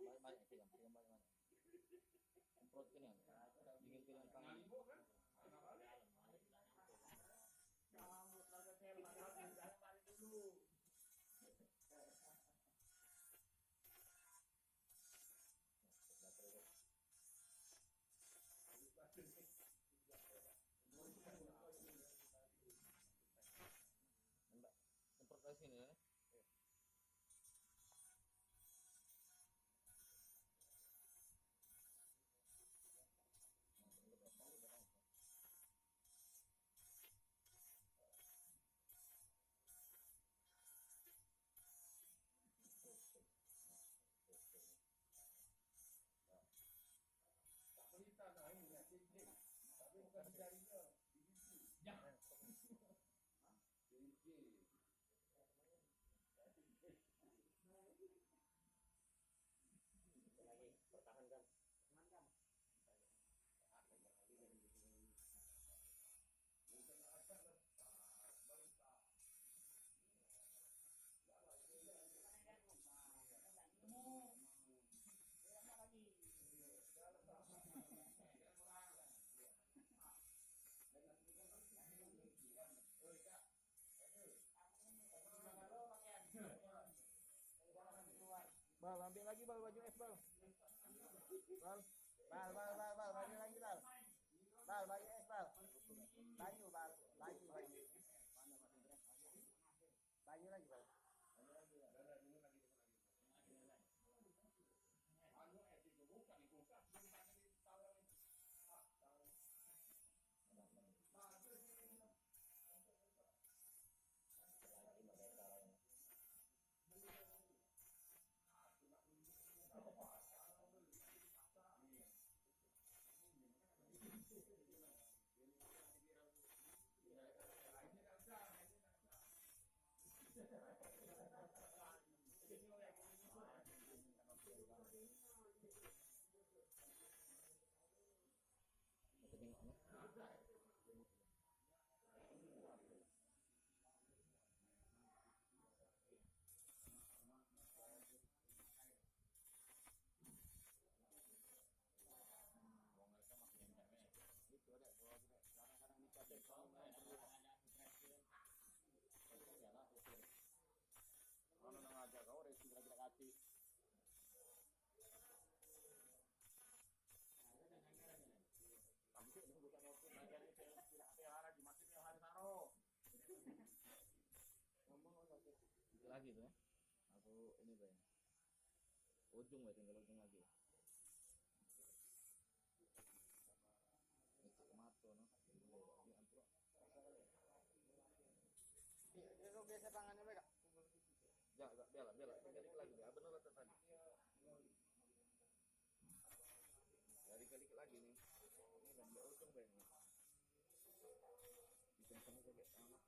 Balik-balik pegang balik-balik. Semprotkan ya. Dingin yang tangan. Kamu terlalu jalan balik dulu. Semprot ke sini ya. Berita ini ya, tapi bukan jarinya, jangan. Lagi pertahankan. Pertahankan. Bal, ambil lagi bal baju es bal. Bal, baju lagi bal. Bal, baju es bal. Baju bal, baju. Baju lagi bal. Mana ngajak kau resi gerak-gerak kaki. Tapi sih bukan ngopi bagian itu tidak lagi masih hari taruh. Ngomong lagi tuh ya. Aku ini Bang. Ujung ya, tinggal ujung lagi. Itu mato no. Ini antro. Itu biasa tangannya mereka. Ya, bela dikit lagi ya. Benar betul tadi. Dari dikit lagi nih. Ini dan ujung Bang. Bikin kamu kayak anak.